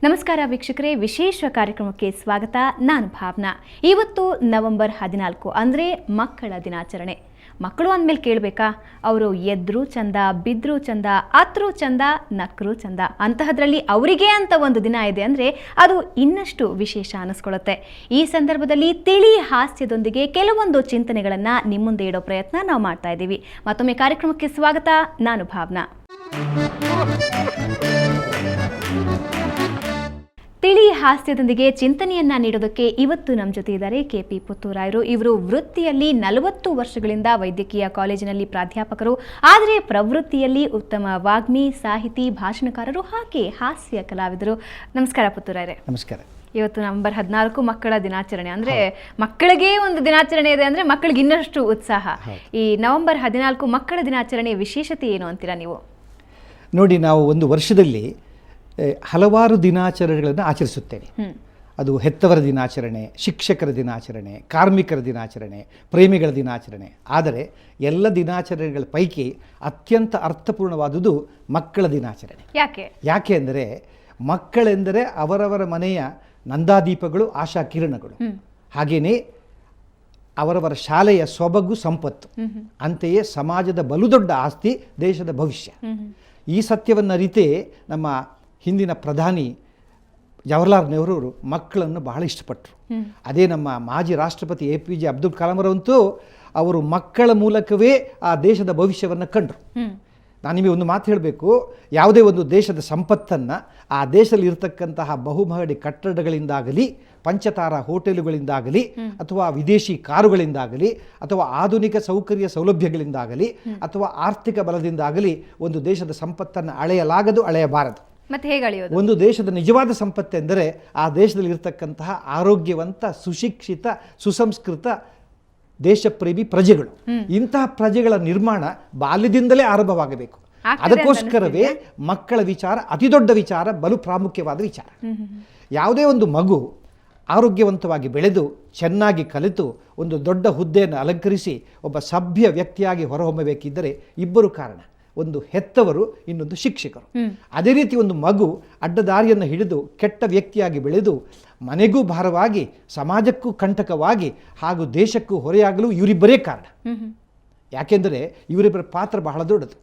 ನಮಸ್ಕಾರ ವೀಕ್ಷಕರೇ, ವಿಶೇಷ ಕಾರ್ಯಕ್ರಮಕ್ಕೆ ಸ್ವಾಗತ. ನಾನು ಭಾವನಾ. ಇವತ್ತು ನವೆಂಬರ್ 14 ಅಂದರೆ ಮಕ್ಕಳ ದಿನಾಚರಣೆ. ಮಕ್ಕಳು ಅಂದಮೇಲೆ ಕೇಳಬೇಕಾ, ಅವರು ಎದ್ರು ಚಂದ, ಬಿದ್ರು ಚಂದ, ಅತ್ರೂ ಚಂದ, ನಕ್ರೂ ಚಂದ. ಅಂತಹದ್ರಲ್ಲಿ ಅವರಿಗೆ ಅಂತ ಒಂದು ದಿನ ಇದೆ ಅಂದರೆ ಅದು ಇನ್ನಷ್ಟು ವಿಶೇಷ ಅನ್ನಿಸ್ಕೊಳ್ಳುತ್ತೆ. ಈ ಸಂದರ್ಭದಲ್ಲಿ ತಿಳಿ ಹಾಸ್ಯದೊಂದಿಗೆ ಕೆಲವೊಂದು ಚಿಂತನೆಗಳನ್ನು ನಿಮ್ಮ ಮುಂದೆ ಇಡೋ ಪ್ರಯತ್ನ ನಾವು ಮಾಡ್ತಾ ಇದ್ದೀವಿ. ಮತ್ತೊಮ್ಮೆ ಕಾರ್ಯಕ್ರಮಕ್ಕೆ ಸ್ವಾಗತ. ನಾನು ಭಾವನಾ. ತಿಳಿ ಹಾಸ್ಯದೊಂದಿಗೆ ಚಿಂತನೆಯನ್ನ ನೀಡೋದಕ್ಕೆ ಇವತ್ತು ನಮ್ಮ ಜೊತೆ ಇದ್ದಾರೆ KP ಪುತ್ತೂರಾಯರು. ಇವರು ವೃತ್ತಿಯಲ್ಲಿ 40 ವರ್ಷಗಳಿಂದ ವೈದ್ಯಕೀಯ ಕಾಲೇಜಿನಲ್ಲಿ ಪ್ರಾಧ್ಯಾಪಕರು, ಆದರೆ ಪ್ರವೃತ್ತಿಯಲ್ಲಿ ಉತ್ತಮ ವಾಗ್ಮಿ, ಸಾಹಿತಿ, ಭಾಷಣಕಾರರು ಹಾಗೆ ಹಾಸ್ಯ ಕಲಾವಿದರು. ನಮಸ್ಕಾರ ಪುತ್ತೂರಾಯರೇ. ನಮಸ್ಕಾರ. ಇವತ್ತು ನವೆಂಬರ್ 14 ಮಕ್ಕಳ ದಿನಾಚರಣೆ. ಅಂದರೆ ಮಕ್ಕಳಿಗೆ ಒಂದು ದಿನಾಚರಣೆ ಇದೆ ಅಂದರೆ ಮಕ್ಕಳಿಗೆ ಇನ್ನಷ್ಟು ಉತ್ಸಾಹ. ಈ ನವೆಂಬರ್ 14 ಮಕ್ಕಳ ದಿನಾಚರಣೆ ವಿಶೇಷತೆ ಏನು ಅಂತೀರಾ ನೀವು? ನೋಡಿ, ನಾವು ಒಂದು ವರ್ಷದಲ್ಲಿ ಹಲವಾರು ದಿನಾಚರಣೆಗಳನ್ನು ಆಚರಿಸುತ್ತೇವೆ. ಅದು ಹೆತ್ತವರ ದಿನಾಚರಣೆ, ಶಿಕ್ಷಕರ ದಿನಾಚರಣೆ, ಕಾರ್ಮಿಕರ ದಿನಾಚರಣೆ, ಪ್ರೇಮಿಗಳ ದಿನಾಚರಣೆ. ಆದರೆ ಎಲ್ಲ ದಿನಾಚರಣೆಗಳ ಪೈಕಿ ಅತ್ಯಂತ ಅರ್ಥಪೂರ್ಣವಾದುದು ಮಕ್ಕಳ ದಿನಾಚರಣೆ. ಯಾಕೆ ಅಂದರೆ ಮಕ್ಕಳೆಂದರೆ ಅವರವರ ಮನೆಯ ನಂದಾದೀಪಗಳು, ಆಶಾ ಕಿರಣಗಳು. ಹಾಗೆಯೇ ಅವರವರ ಶಾಲೆಯ ಸೊಬಗು, ಸಂಪತ್ತು. ಅಂತೆಯೇ ಸಮಾಜದ ಬಲುದೊಡ್ಡ ಆಸ್ತಿ ದೇಶದ ಭವಿಷ್ಯ. ಈ ಸತ್ಯವನ್ನು ಅರಿತೇ ನಮ್ಮ ಹಿಂದಿನ ಪ್ರಧಾನಿ ಜವಾಹರ್ಲಾಲ್ ನೆಹರೂರು ಮಕ್ಕಳನ್ನು ಬಹಳ ಇಷ್ಟಪಟ್ಟರು. ಅದೇ ನಮ್ಮ ಮಾಜಿ ರಾಷ್ಟ್ರಪತಿ APJ ಅಬ್ದುಲ್ ಕಲಾಂರವಂತೂ ಅವರು ಮಕ್ಕಳ ಮೂಲಕವೇ ಆ ದೇಶದ ಭವಿಷ್ಯವನ್ನು ಕಂಡರು. ನಾನು ನಿಮಗೆ ಒಂದು ಮಾತು ಹೇಳಬೇಕು, ಯಾವುದೇ ಒಂದು ದೇಶದ ಸಂಪತ್ತನ್ನು ಆ ದೇಶದಲ್ಲಿ ಇರತಕ್ಕಂತಹ ಬಹುಮಹಡಿ ಕಟ್ಟಡಗಳಿಂದಾಗಲಿ, ಪಂಚತಾರ ಹೋಟೆಲುಗಳಿಂದಾಗಲಿ, ಅಥವಾ ವಿದೇಶಿ ಕಾರುಗಳಿಂದಾಗಲಿ, ಅಥವಾ ಆಧುನಿಕ ಸೌಕರ್ಯ ಸೌಲಭ್ಯಗಳಿಂದಾಗಲಿ, ಅಥವಾ ಆರ್ಥಿಕ ಬಲದಿಂದಾಗಲಿ ಒಂದು ದೇಶದ ಸಂಪತ್ತನ್ನು ಅಳೆಯಲಾಗದು, ಅಳೆಯಬಾರದು. ಮತ್ತೆ ಹೇಗೆ ಅಳೆಯೋದು? ಒಂದು ದೇಶದ ನಿಜವಾದ ಸಂಪತ್ತೆಂದರೆ ಆ ದೇಶದಲ್ಲಿ ಇರತಕ್ಕಂತಹ ಆರೋಗ್ಯವಂತ, ಸುಶಿಕ್ಷಿತ, ಸುಸಂಸ್ಕೃತ, ದೇಶಪ್ರೇಮಿ ಪ್ರಜೆಗಳು. ಇಂತಹ ಪ್ರಜೆಗಳ ನಿರ್ಮಾಣ ಬಾಲ್ಯದಿಂದಲೇ ಆರಂಭವಾಗಬೇಕು. ಅದಕ್ಕೋಸ್ಕರವೇ ಮಕ್ಕಳ ವಿಚಾರ ಅತಿ ದೊಡ್ಡ ವಿಚಾರ, ಬಲು ಪ್ರಾಮುಖ್ಯವಾದ ವಿಚಾರ. ಯಾವುದೇ ಒಂದು ಮಗು ಆರೋಗ್ಯವಂತವಾಗಿ ಬೆಳೆದು ಚೆನ್ನಾಗಿ ಕಲಿತು ಒಂದು ದೊಡ್ಡ ಹುದ್ದೆಯನ್ನು ಅಲಂಕರಿಸಿ ಒಬ್ಬ ಸಭ್ಯ ವ್ಯಕ್ತಿಯಾಗಿ ಹೊರಹೊಮ್ಮಬೇಕಿದ್ದರೆ ಇಬ್ಬರು ಕಾರಣ. ಒಂದು ಹೆತ್ತವರು, ಇನ್ನೊಂದು ಶಿಕ್ಷಕರು. ಅದೇ ರೀತಿ ಒಂದು ಮಗು ಅಡ್ಡದಾರಿಯನ್ನು ಹಿಡಿದು ಕೆಟ್ಟ ವ್ಯಕ್ತಿಯಾಗಿ ಬೆಳೆದು ಮನೆಗೂ ಭಾರವಾಗಿ, ಸಮಾಜಕ್ಕೂ ಕಂಟಕವಾಗಿ, ಹಾಗೂ ದೇಶಕ್ಕೂ ಹೊರೆಯಾಗಲು ಇವರಿಬ್ಬರೇ ಕಾರಣ. ಯಾಕೆಂದರೆ ಇವರಿಬ್ಬರ ಪಾತ್ರ ಬಹಳ ದೊಡ್ಡದು.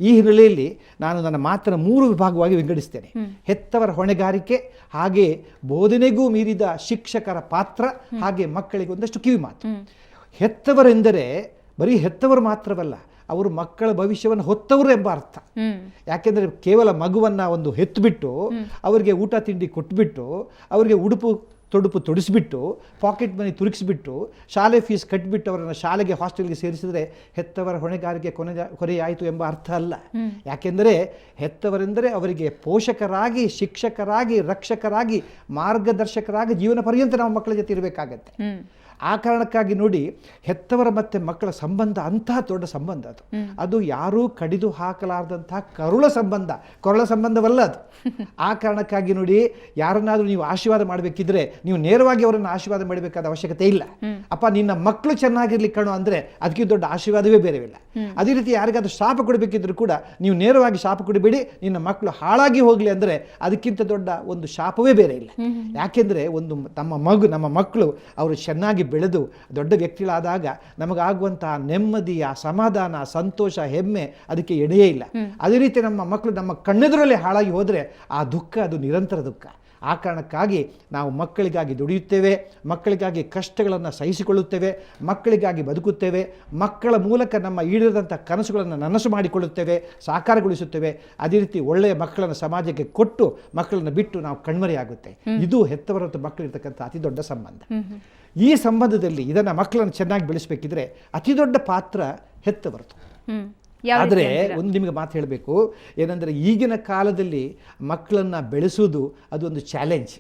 ಈ ಹಿನ್ನೆಲೆಯಲ್ಲಿ ನಾನು ನನ್ನ ಮಾತನ್ನು 3 ವಿಭಾಗವಾಗಿ ವಿಂಗಡಿಸ್ತೇನೆ. ಹೆತ್ತವರ ಹೊಣೆಗಾರಿಕೆ, ಹಾಗೆ ಬೋಧನೆಗೂ ಮೀರಿದ ಶಿಕ್ಷಕರ ಪಾತ್ರ, ಹಾಗೆ ಮಕ್ಕಳಿಗೆ ಒಂದಷ್ಟು ಕಿವಿ ಮಾತು. ಹೆತ್ತವರೆಂದರೆ ಬರೀ ಹೆತ್ತವರು ಮಾತ್ರವಲ್ಲ, ಅವರು ಮಕ್ಕಳ ಭವಿಷ್ಯವನ್ನು ಹೊತ್ತವರು ಎಂಬ ಅರ್ಥ. ಯಾಕೆಂದರೆ ಕೇವಲ ಮಗುವನ್ನು ಒಂದು ಹೆತ್ತುಬಿಟ್ಟು ಅವರಿಗೆ ಊಟ ತಿಂಡಿ ಕೊಟ್ಟುಬಿಟ್ಟು ಅವರಿಗೆ ಉಡುಪು ತೊಡುಪು ತೊಡಿಸಿಬಿಟ್ಟು ಪಾಕೆಟ್ ಮನಿ ತುರುಕಿಸಿಬಿಟ್ಟು ಶಾಲೆ ಫೀಸ್ ಕಟ್ಟಿಬಿಟ್ಟು ಅವರನ್ನು ಶಾಲೆಗೆ, ಹಾಸ್ಟೆಲ್ಗೆ ಸೇರಿಸಿದರೆ ಹೆತ್ತವರ ಹೊಣೆಗಾರಿಕೆ ಕೊನೆಯಾಯಿತು ಎಂಬ ಅರ್ಥ ಅಲ್ಲ. ಯಾಕೆಂದರೆ ಹೆತ್ತವರೆಂದರೆ ಅವರಿಗೆ ಪೋಷಕರಾಗಿ, ಶಿಕ್ಷಕರಾಗಿ, ರಕ್ಷಕರಾಗಿ, ಮಾರ್ಗದರ್ಶಕರಾಗಿ ಜೀವನ ಪರ್ಯಂತ ನಾವು ಮಕ್ಕಳ ಜೊತೆ ಇರಬೇಕಾಗತ್ತೆ. ಆ ಕಾರಣಕ್ಕಾಗಿ ನೋಡಿ, ಹೆತ್ತವರ ಮತ್ತು ಮಕ್ಕಳ ಸಂಬಂಧ ಅಂತಹ ದೊಡ್ಡ ಸಂಬಂಧ ಅದು. ಅದು ಯಾರೂ ಕಡಿದು ಹಾಕಲಾರದಂತಹ ಕೊರಳ ಸಂಬಂಧವಲ್ಲ ಅದು. ಆ ಕಾರಣಕ್ಕಾಗಿ ನೋಡಿ, ಯಾರನ್ನಾದರೂ ನೀವು ಆಶೀರ್ವಾದ ಮಾಡಬೇಕಿದ್ರೆ ನೀವು ನೇರವಾಗಿ ಅವರನ್ನು ಆಶೀರ್ವಾದ ಮಾಡಬೇಕಾದ ಅವಶ್ಯಕತೆ ಇಲ್ಲ. ಅಪ್ಪ ನಿನ್ನ ಮಕ್ಕಳು ಚೆನ್ನಾಗಿರ್ಲಿ ಕಣೋ ಅಂದರೆ ಅದಕ್ಕೆ ದೊಡ್ಡ ಆಶೀರ್ವಾದವೇ ಬೇರೆವಿಲ್ಲ. ಅದೇ ರೀತಿ ಯಾರಿಗಾದ್ರೂ ಶಾಪ ಕೊಡಬೇಕಿದ್ರು ಕೂಡ ನೀವು ನೇರವಾಗಿ ಶಾಪ ಕೊಡಬೇಡಿ, ನಿನ್ನ ಮಕ್ಕಳು ಹಾಳಾಗಿ ಹೋಗಲಿ ಅಂದರೆ ಅದಕ್ಕಿಂತ ದೊಡ್ಡ ಒಂದು ಶಾಪವೇ ಬೇರೆ ಇಲ್ಲ. ಯಾಕೆಂದರೆ ನಮ್ಮ ಮಕ್ಕಳು ಅವರು ಚೆನ್ನಾಗಿ ಬೆಳೆದು ದೊಡ್ಡ ವ್ಯಕ್ತಿಗಳಾದಾಗ ನಮಗಾಗುವಂತಹ ನೆಮ್ಮದಿಯ, ಸಮಾಧಾನ, ಸಂತೋಷ, ಹೆಮ್ಮೆ ಅದಕ್ಕೆ ಎಡೆಯೇ ಇಲ್ಲ. ಅದೇ ರೀತಿ ನಮ್ಮ ಮಕ್ಕಳು ನಮ್ಮ ಕಣ್ಣೆದುರಲ್ಲೇ ಹಾಳಾಗಿ ಹೋದರೆ ಆ ದುಃಖ ಅದು ನಿರಂತರ ದುಃಖ. ಆ ಕಾರಣಕ್ಕಾಗಿ ನಾವು ಮಕ್ಕಳಿಗಾಗಿ ದುಡಿಯುತ್ತೇವೆ, ಮಕ್ಕಳಿಗಾಗಿ ಕಷ್ಟಗಳನ್ನು ಸಹಿಸಿಕೊಳ್ಳುತ್ತೇವೆ, ಮಕ್ಕಳಿಗಾಗಿ ಬದುಕುತ್ತೇವೆ, ಮಕ್ಕಳ ಮೂಲಕ ನಮ್ಮ ಈಡೇರಿದಂಥ ಕನಸುಗಳನ್ನು ನನಸು ಮಾಡಿಕೊಳ್ಳುತ್ತೇವೆ, ಸಾಕಾರಗೊಳಿಸುತ್ತೇವೆ. ಅದೇ ರೀತಿ ಒಳ್ಳೆಯ ಮಕ್ಕಳನ್ನು ಸಮಾಜಕ್ಕೆ ಕೊಟ್ಟು ಮಕ್ಕಳನ್ನು ಬಿಟ್ಟು ನಾವು ಕಣ್ಮರೆಯಾಗುತ್ತೆ. ಇದು ಹೆತ್ತವರ ಮತ್ತು ಮಕ್ಕಳಿರ್ತಕ್ಕಂಥ ಅತಿ ದೊಡ್ಡ ಸಂಬಂಧ. ಈ ಸಂಬಂಧದಲ್ಲಿ ಇದನ್ನು ಮಕ್ಕಳನ್ನು ಚೆನ್ನಾಗಿ ಬೆಳೆಸಬೇಕಿದ್ರೆ ಅತಿ ದೊಡ್ಡ ಪಾತ್ರ ಹೆತ್ತವರದು. ಆದರೆ ಒಂದು ನಿಮಗೆ ಮಾತು ಹೇಳಬೇಕು, ಏನಂದರೆ ಈಗಿನ ಕಾಲದಲ್ಲಿ ಮಕ್ಕಳನ್ನು ಬೆಳೆಸುವುದು ಅದೊಂದು ಚಾಲೆಂಜ್.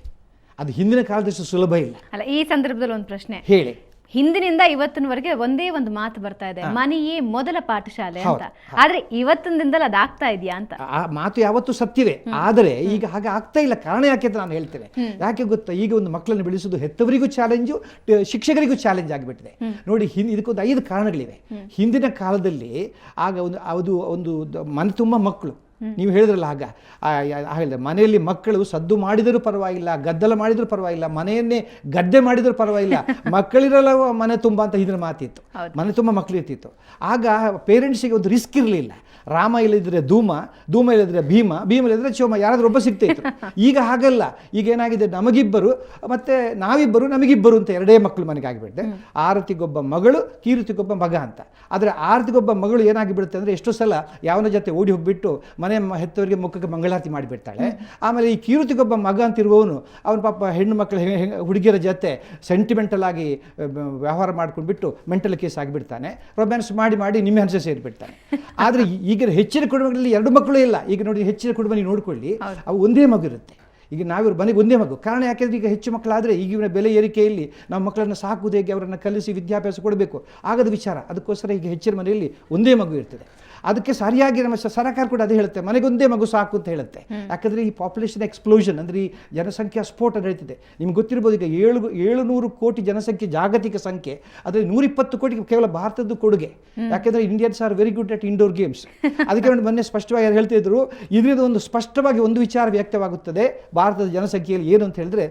ಅದು ಹಿಂದಿನ ಕಾಲದಷ್ಟು ಸುಲಭ ಇಲ್ಲ. ಅಲ್ಲ, ಈ ಸಂದರ್ಭದಲ್ಲಿ ಒಂದು ಪ್ರಶ್ನೆ ಹೇಳಿ. ಹಿಂದಿನಿಂದ ಇವತ್ತಿನವರೆಗೆ ಒಂದೇ ಒಂದು ಮಾತು ಬರ್ತಾ ಇದೆ, ಮನೆಯೇ ಮೊದಲ ಪಾಠಶಾಲೆ ಅಂತ. ಆದ್ರೆ ಇವತ್ತಿನ ದಿನದಲ್ಲಿ ಅದಾಗ್ತಾ ಇದೆಯಾ ಅಂತ? ಆ ಮಾತು ಯಾವತ್ತೂ ಸತ್ಯವೇ, ಆದರೆ ಈಗ ಹಾಗೆ ಆಗ್ತಾ ಇಲ್ಲ. ಕಾರಣ ಯಾಕೆ ಅಂತ ನಾನು ಹೇಳ್ತೇನೆ. ಯಾಕೆ ಗೊತ್ತಾ, ಈಗ ಒಂದು ಮಕ್ಕಳನ್ನು ಬೆಳೆಸೋದು ಹೆತ್ತವರಿಗೂ ಚಾಲೆಂಜು, ಶಿಕ್ಷಕರಿಗೂ ಚಾಲೆಂಜ್ ಆಗಿಬಿಟ್ಟಿದೆ. ನೋಡಿ, ಇದಕ್ಕೊಂದು 5 ಕಾರಣಗಳಿವೆ. ಹಿಂದಿನ ಕಾಲದಲ್ಲಿ ಆಗ ಒಂದು ಮನೆ ತುಂಬ ಮಕ್ಕಳು, ನೀವು ಹೇಳಿದ್ರಲ್ಲ ಹೇಳಿದ್ರೆ ಮನೆಯಲ್ಲಿ ಮಕ್ಕಳು ಸದ್ದು ಮಾಡಿದರೂ ಪರವಾಗಿಲ್ಲ, ಗದ್ದಲ ಮಾಡಿದರೂ ಪರವಾಗಿಲ್ಲ, ಮನೆಯನ್ನೇ ಗದ್ದೆ ಮಾಡಿದರೂ ಪರವಾಗಿಲ್ಲ, ಮಕ್ಕಳಿರಲ್ಲ ಮನೆ ತುಂಬ ಅಂತ ಇದರ ಮಾತಿತ್ತು. ಮನೆ ತುಂಬ ಮಕ್ಕಳು ಇರ್ತಿತ್ತು. ಆಗ ಪೇರೆಂಟ್ಸಿಗೆ ಒಂದು ರಿಸ್ಕ್ ಇರಲಿಲ್ಲ. ರಾಮ ಇಲ್ಲದಿದ್ರೆ ಧೂಮ, ಧೂಮ ಇಲ್ಲದಿದ್ರೆ ಭೀಮ, ಭೀಮ ಇಲ್ಲದಿದ್ರೆ ಚೋಮ, ಯಾರಾದ್ರೂ ಒಬ್ಬ ಸಿಗ್ತಿತ್ತು. ಈಗ ಹಾಗಲ್ಲ. ಈಗ ಏನಾಗಿದೆ, ನಮಗಿಬ್ಬರು ಮತ್ತೆ ನಾವಿಬ್ಬರು ನಮಗಿಬ್ಬರು ಅಂತ ಎರಡೇ ಮಕ್ಕಳು ಮನೆಗಾಗಿಬಿಡುತ್ತೆ. ಆರತಿಗೊಬ್ಬ ಮಗಳು, ಕೀರ್ತಿಗೊಬ್ಬ ಮಗ ಅಂತ. ಆದರೆ ಆರತಿಗೊಬ್ಬ ಮಗಳು ಏನಾಗಿಬಿಡುತ್ತೆ ಅಂದರೆ, ಎಷ್ಟೋ ಸಲ ಯಾವನ ಜೊತೆ ಓಡಿ ಹೋಗಿಬಿಟ್ಟು ಮನೆ ಹೆತ್ತವರಿಗೆ ಮುಖಕ್ಕೆ ಮಂಗಳಾರತಿ ಮಾಡಿಬಿಡ್ತಾಳೆ. ಆಮೇಲೆ ಈ ಕೀರ್ತಿಗೊಬ್ಬ ಮಗ ಅಂತಿರುವವನು ಅವನ ಪಾಪ ಹೆಣ್ಣು ಮಕ್ಕಳು ಹುಡುಗಿಯರ ಜೊತೆ ಸೆಂಟಿಮೆಂಟಲ್ ಆಗಿ ವ್ಯವಹಾರ ಮಾಡ್ಕೊಂಡ್ಬಿಟ್ಟು ಮೆಂಟಲ್ ಕೇಸ್ ಆಗಿಬಿಡ್ತಾನೆ. ರೊಮ್ಯಾನ್ಸ್ ಮಾಡಿ ಮಾಡಿ ನಿಮ್ಮ ಹಂಸ ಸೇರಿಬಿಡ್ತಾನೆ. ಆದರೆ ಈಗ ಹೆಚ್ಚಿನ ಕುಟುಂಬಗಳಲ್ಲಿ ಎರಡು ಮಕ್ಕಳು ಇಲ್ಲ. ಈಗ ನೋಡಿ, ಹೆಚ್ಚಿನ ಕುಟುಂಬ ನೀವು ನೋಡ್ಕೊಳ್ಳಿ, ಅವು ಒಂದೇ ಮಗು ಇರುತ್ತೆ. ಈಗ ನಾವಿವ್ರ ಮನೆಗೆ ಒಂದೇ ಮಗು. ಕಾರಣ ಯಾಕೆಂದರೆ ಈಗ ಹೆಚ್ಚು ಮಕ್ಕಳಾದರೆ ಈಗಿನ ಬೆಲೆ ಏರಿಕೆಯಲ್ಲಿ ನಮ್ಮ ಮಕ್ಕಳನ್ನು ಸಾಕುವುದು ಹೇಗೆ, ಅವರನ್ನು ಕಲಿಸಿ ವಿದ್ಯಾಭ್ಯಾಸ ಕೊಡಬೇಕು, ಆಗದ ವಿಚಾರ. ಅದಕ್ಕೋಸ್ಕರ ಈಗ ಹೆಚ್ಚಿನ ಮನೆಯಲ್ಲಿ ಒಂದೇ ಮಗು ಇರ್ತದೆ. ಅದಕ್ಕೆ ಸರಿಯಾಗಿ ನಮ್ಮ ಸರ್ಕಾರ ಕೂಡ ಅದೇ ಹೇಳುತ್ತೆ, ಮನೆಗೊಂದೇ ಮಗು ಸಾಕು ಅಂತ ಹೇಳುತ್ತೆ. ಯಾಕಂದರೆ ಈ ಪಾಪ್ಯುಲೇಷನ್ ಎಕ್ಸ್ಪ್ಲೋಷನ್ ಅಂದರೆ ಈ ಜನಸಂಖ್ಯಾ ಸ್ಫೋಟ ನಡೀತಿದೆ. ನಿಮ್ಗೆ ಗೊತ್ತಿರ್ಬೋದು, ಈಗ 700 ಕೋಟಿ ಜನಸಂಖ್ಯೆ ಜಾಗತಿಕ ಸಂಖ್ಯೆ, ಅದರಲ್ಲಿ 120 ಕೋಟಿ ಕೇವಲ ಭಾರತದ ಕೊಡುಗೆ. ಯಾಕೆಂದರೆ Indians are very good at indoor games. ಅದಕ್ಕೆ ಮೊನ್ನೆ ಸ್ಪಷ್ಟವಾಗಿ ಹೇಳ್ತಿದ್ರು, ಇದರಿಂದ ಒಂದು ಸ್ಪಷ್ಟವಾಗಿ ಒಂದು ವಿಚಾರ ವ್ಯಕ್ತವಾಗುತ್ತದೆ ಭಾರತದ ಜನಸಂಖ್ಯೆಯಲ್ಲಿ. ಏನು ಅಂತ ಹೇಳಿದ್ರೆ,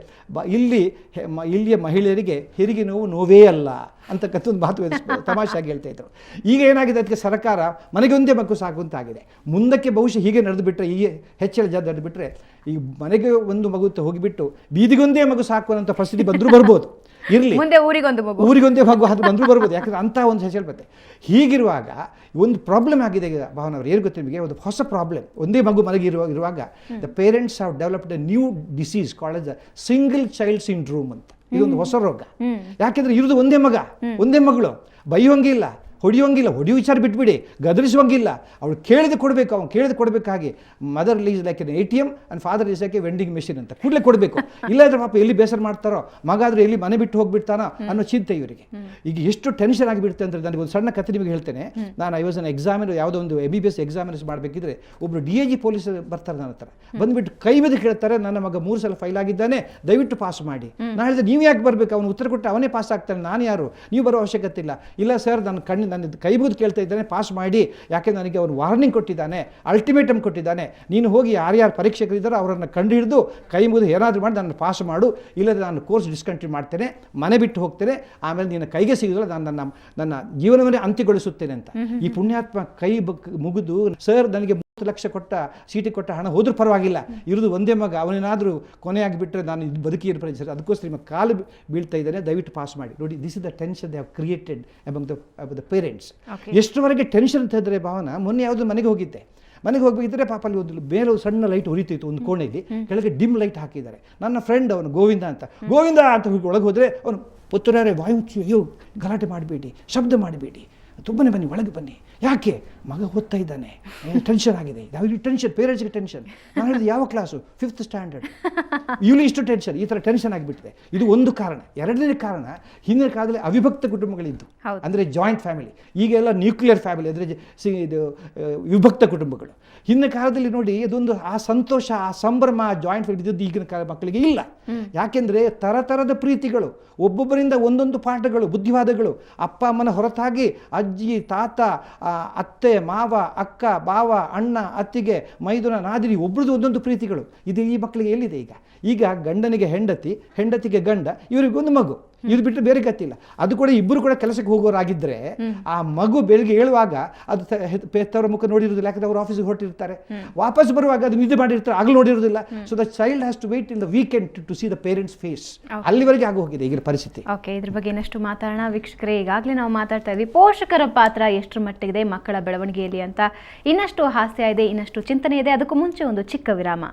ಇಲ್ಲಿಯ ಮಹಿಳೆಯರಿಗೆ ಹೆರಿಗೆ ನೋವೇ ಅಲ್ಲ ಅಂತಕ್ಕಂಥ ಒಂದು ಮಾತು ತಮಾಷೆಯಾಗಿ ಹೇಳ್ತಾ ಇದ್ರು. ಈಗ ಏನಾಗಿದೆ, ಅದಕ್ಕೆ ಸರ್ಕಾರ ಮನೆಗೆ ಒಂದೇ ಮಗು ಸಾಕು ಅಂತಾಗಿದೆ. ಮುಂದಕ್ಕೆ ಬಹುಶಃ ಹೀಗೆ ನಡೆದು ಬಿಟ್ಟರೆ, ಈ ಹೆಚ್ಚಳ ನಡೆದು ಬಿಟ್ಟರೆ, ಈ ಮನೆಗೆ ಒಂದು ಮಗು ಹೋಗಿಬಿಟ್ಟು ಬೀದಿಗೊಂದೇ ಮಗು ಸಾಕು ಅನ್ನೋ ಪರಿಸ್ಥಿತಿ ಬಂದರೂ ಬರ್ಬೋದು. ಇರಲಿ, ಮುಂದೆ ಊರಿಗೊಂದೇ ಮಗು ಅದು ಬಂದರೂ ಬರ್ಬೋದು. ಯಾಕಂದರೆ ಅಂಥ ಒಂದು ಹೆಚ್ಚಳ ಬರುತ್ತೆ. ಹೀಗಿರುವಾಗ ಒಂದು ಪ್ರಾಬ್ಲಮ್ ಆಗಿದೆ ಈಗ ಭಾವನವ್ರು. ಏನು ಗೊತ್ತಿಲ್ಲ ನಿಮಗೆ, ಒಂದು ಹೊಸ ಪ್ರಾಬ್ಲಮ್. ಒಂದೇ ಮಗು ಮನೆಗೆ ಇರುವಾಗ the parents have developed A new disease called as the single child syndrome ಅಂತ. ಇದೊಂದು ಹೊಸ ರೋಗ. ಯಾಕೆಂದ್ರೆ ಇರೋದು ಒಂದೇ ಮಗ, ಒಂದೇ ಮಗಳು. ಬೈಯೋಂಗಿಲ್ಲ, ಹೊಡೆಯೋಂಗಿಲ್ಲ, ಹೊಡೆಯೋ ವಿಚಾರ ಬಿಟ್ಬಿಡಿ, ಗದರಿಸುವಂಗಿಲ್ಲ. ಅವಳು ಕೇಳಿದ ಕೊಡಬೇಕು, ಅವ್ನು ಕೇಳಿದ ಕೊಡಬೇಕಾಗಿ. Mother is like an ATM and father is like a vending machine ಅಂತ ಕೂಡಲೇ ಕೊಡಬೇಕು. ಇಲ್ಲಾಂದ್ರೆ ಪಾಪ ಎಲ್ಲಿ ಬೇಸರ ಮಾಡ್ತಾರೋ, ಮಗ ಆದರೆ ಎಲ್ಲಿ ಮನೆ ಬಿಟ್ಟು ಹೋಗ್ಬಿಡ್ತಾನೋ ಅನ್ನೋ ಚಿಂತೆ ಇವರಿಗೆ. ಈಗ ಎಷ್ಟು ಟೆನ್ಷನ್ ಆಗಿಬಿಡುತ್ತೆ ಅಂದರೆ, ನನಗೆ ಒಂದು ಸಣ್ಣ ಕಥೆ ನಿಮಗೆ ಹೇಳ್ತೇನೆ. ನಾನು ಐವಾಸ್ ಎಕ್ಸಾಮಿನರ್, ಯಾವುದೋ ಒಂದು MBBS ಎಕ್ಸಾಮಿನರ್ಸ್ ಮಾಡಬೇಕಿದ್ರೆ ಒಬ್ಬರು DIG ಪೊಲೀಸ್ ಬರ್ತಾರೆ ನನ್ನ ಹತ್ರ. ಬಂದುಬಿಟ್ಟು ಕೈ ಮೇಲೆ ಕೇಳ್ತಾರೆ, ನನ್ನ ಮಗ 3 ಸಲ ಫೈಲ್ ಆಗಿದ್ದಾನೆ, ದಯವಿಟ್ಟು ಪಾಸ್ ಮಾಡಿ. ನಾನು ಹೇಳಿದೆ, ನೀವು ಯಾಕೆ ಬರಬೇಕು, ಅವನು ಉತ್ತರ ಕೊಟ್ಟು ಅವನೇ ಪಾಸ್ ಆಗ್ತಾನೆ, ನಾನು ಯಾರು, ನೀವು ಬರೋ ಅವಶ್ಯಕತೆ ಇಲ್ಲ. ಇಲ್ಲ ಸರ್, ನನ್ನ ಕೈ ಮುಗಿದು ಕೇಳ್ತಾ ಇದ್ದಾನೆ, ಪಾಸ್ ಮಾಡಿ. ಯಾಕೆ ನನಗೆ ಅವನು ವಾರ್ನಿಂಗ್ ಕೊಟ್ಟಿದ್ದಾನೆ, ಅಲ್ಟಿಮೇಟಮ್ ಕೊಟ್ಟಿದ್ದಾನೆ. ನೀನು ಹೋಗಿ ಯಾರ್ಯಾರು ಪರೀಕ್ಷಕರಿದ್ದಾರೋ ಅವರನ್ನು ಕಂಡು ಹಿಡಿದು ಕೈ ಮುಗಿದು ಏನಾದರೂ ಮಾಡಿ ನನ್ನ ಪಾಸ್ ಮಾಡು, ಇಲ್ಲದೆ ನಾನು ಕೋರ್ಸ್ ಡಿಸ್ಕಂಟಿನ್ಯೂ ಮಾಡ್ತೇನೆ, ಮನೆ ಬಿಟ್ಟು ಹೋಗ್ತೇನೆ, ಆಮೇಲೆ ನಿನ್ನ ಕೈಗೆ ಸಿಗೋಲ್ಲ, ನಾನು ನನ್ನ ಜೀವನವನ್ನೇ ಅಂತ್ಯಗೊಳಿಸುತ್ತೇನೆ ಅಂತ. ಈ ಪುಣ್ಯಾತ್ಮ ಕೈ ಮುಗಿದು, ಸರ್ ನನಗೆ 30 ಲಕ್ಷ ಸೀಟಿಗೆ ಕೊಟ್ಟ ಹಣ ಹೋದ್ರೂ ಪರವಾಗಿಲ್ಲ, ಇರೋದು ಒಂದೇ ಮಗ, ಅವನೇನಾದರೂ ಕೊನೆಯಾಗಿಬಿಟ್ರೆ ನಾನು ಇದು ಬದುಕಿ ಇರ್ಬೋದು ಸರ್, ಅದಕ್ಕೋಸ್ಕರ ನಿಮ್ಮ ಕಾಲು ಬೀಳ್ತಾ ಇದ್ದಾನೆ, ದಯವಿಟ್ಟು ಪಾಸ್ ಮಾಡಿ. ನೋಡಿ, this is the tension they have created among the parents. ಎಷ್ಟರವರೆಗೆ ಟೆನ್ಷನ್ ಅಂತ ಇದ್ದರೆ ಭಾವನ, ಮೊನ್ನೆ ಯಾವುದೋ ಮನೆಗೆ ಹೋಗಿದ್ದರೆ ಪಾಪ ಅಲ್ಲಿ ಒಂದು ಮೇಲೆ ಸಣ್ಣ ಲೈಟ್ ಉರಿತಿತ್ತು ಒಂದು ಕೋಣೆಯಲ್ಲಿ, ಕೆಳಗೆ ಡಿಮ್ ಲೈಟ್ ಹಾಕಿದ್ದಾರೆ. ನನ್ನ ಫ್ರೆಂಡ್ ಅವನು ಗೋವಿಂದ ಅಂತ ಒಳಗೆ ಹೋದರೆ ಅವನು ಪುತ್ರರೇ ವಾಯುಚಿ, ಅಯ್ಯೋ ಗಲಾಟೆ ಮಾಡಬೇಡಿ, ಶಬ್ದ ಮಾಡಬೇಡಿ, ತುಂಬನೇ ಬನ್ನಿ, ಒಳಗೆ ಬನ್ನಿ. ಯಾಕೆ, ಮಗ ಓದ್ತಾ ಇದ್ದಾನೆ, ಟೆನ್ಷನ್ ಆಗಿದೆ. ಯಾವ ಟೆನ್ಷನ್, ಪೇರೆಂಟ್ಸ್ಗೆ ಟೆನ್ಷನ್. ನಾನು ಹೇಳಿದೆ, ಯಾವ ಕ್ಲಾಸು, 5th ಸ್ಟ್ಯಾಂಡರ್ಡ್, ಇವನು ಇಷ್ಟು ಟೆನ್ಷನ್, ಈ ಥರ ಟೆನ್ಷನ್ ಆಗಿಬಿಟ್ಟಿದೆ. ಇದು ಒಂದು ಕಾರಣ. ಎರಡನೇ ಕಾರಣ, ಹಿಂದಿನ ಕಾಲದಲ್ಲಿ ಅವಿಭಕ್ತ ಕುಟುಂಬಗಳಿದ್ದು, ಅಂದರೆ ಜಾಯಿಂಟ್ ಫ್ಯಾಮಿಲಿ. ಈಗೆಲ್ಲ ನ್ಯೂಕ್ಲಿಯರ್ ಫ್ಯಾಮಿಲಿ, ಅಂದರೆ ಇದು ವಿಭಕ್ತ ಕುಟುಂಬಗಳು. ಹಿಂದಿನ ಕಾಲದಲ್ಲಿ ನೋಡಿ, ಇದೊಂದು ಆ ಸಂತೋಷ, ಆ ಸಂಭ್ರಮ, ಜಾಯಿಂಟ್ ಫ್ಯಾಮಿಲಿ ಇದ್ದದ್ದು ಈಗಿನ ಮಕ್ಕಳಿಗೆ ಇಲ್ಲ. ಯಾಕೆಂದರೆ ತರತರದ ಪ್ರೀತಿಗಳು, ಒಬ್ಬೊಬ್ಬರಿಂದ ಒಂದೊಂದು ಪಾಠಗಳು, ಬುದ್ಧಿವಾದಗಳು. ಅಪ್ಪ ಅಮ್ಮನ ಹೊರತಾಗಿ ಅಜ್ಜಿ, ತಾತ, ಅತ್ತೆ, ಮಾವ, ಅಕ್ಕ, ಬಾವ, ಅಣ್ಣ, ಅತ್ತಿಗೆ, ಮೈದುನ, ನಾದಿನಿ, ಒಬ್ರದ್ದು ಒಂದೊಂದು ಪ್ರೀತಿಗಳು. ಇದು ಈ ಮಕ್ಕಳಿಗೆ ಎಲ್ಲಿದೆ ಈಗ ಗಂಡನಿಗೆ ಹೆಂಡತಿ, ಹೆಂಡತಿಗೆ ಗಂಡ, ಇವರಿಗೊಂದು ಮಗು, ಇದು ಬಿಟ್ಟರೆ ಬೇರೆ ಗತಿಲ್ಲ. ಅದು ಕೂಡ ಇಬ್ಬರು ಕೂಡ ಕೆಲಸಕ್ಕೆ ಹೋಗೋರಾಗಿದ್ದರೆ ಆ ಮಗು ಬೆಳಿಗ್ಗೆ ಹೇಳುವಾಗ ಅದು ಪೆತ್ತವರ ಮುಖ ನೋಡಿರೋದಿಲ್ಲ, ಯಾಕಂದ್ರೆ ಅವರು ಆಫೀಸಿಗೆ ಹೊರಟಿರ್ತಾರೆ. ವಾಪಸ್ ಬರುವಾಗ ಅದು ನಿದ್ದೆ ಮಾಡಿರ್ತಾರೆ, ಆಗಲೂ ನೋಡಿರೋದಿಲ್ಲ. So the child has to wait in the weekend to see the parents face. ಅಲ್ಲಿವರೆಗೆ ಆಗೋಗಿದೆ ಈಗಿನ ಪರಿಸ್ಥಿತಿ. ಓಕೆ, ಇದ್ರ ಬಗ್ಗೆ ಇನ್ನಷ್ಟು ಮಾತಾಡೋಣ ವೀಕ್ಷಕರೇ. ಈಗಾಗಲೇ ನಾವು ಮಾತಾಡ್ತಾ ಇದ್ವಿ ಪೋಷಕರ ಪಾತ್ರ ಎಷ್ಟರ ಮಟ್ಟಿಗಿದೆ ಮಕ್ಕಳ ಬೆಳವಣಿಗೆಯಲ್ಲಿ ಅಂತ. ಇನ್ನಷ್ಟು ಹಾಸ್ಯ ಇದೆ, ಇನ್ನಷ್ಟು ಚಿಂತನೆ ಇದೆ. ಅದಕ್ಕೂ ಮುಂಚೆ ಒಂದು ಚಿಕ್ಕ ವಿರಾಮ.